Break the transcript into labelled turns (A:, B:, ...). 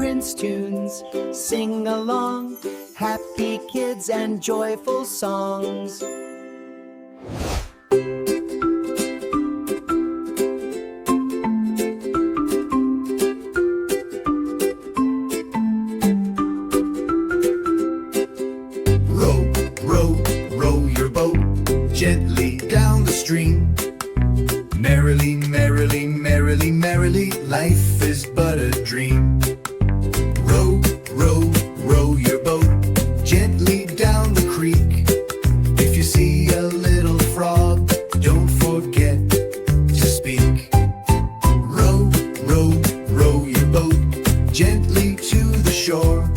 A: Prince tunes. Sing along, happy kids and joyful songs.
B: Row, row, row your boat gently down the stream. Merrily, merrily, merrily, merrily, life is but a dream. Row, row, row your boat gently down the creek. If you see a little frog, don't forget to speak. Row, row, row your boat gently to the shore.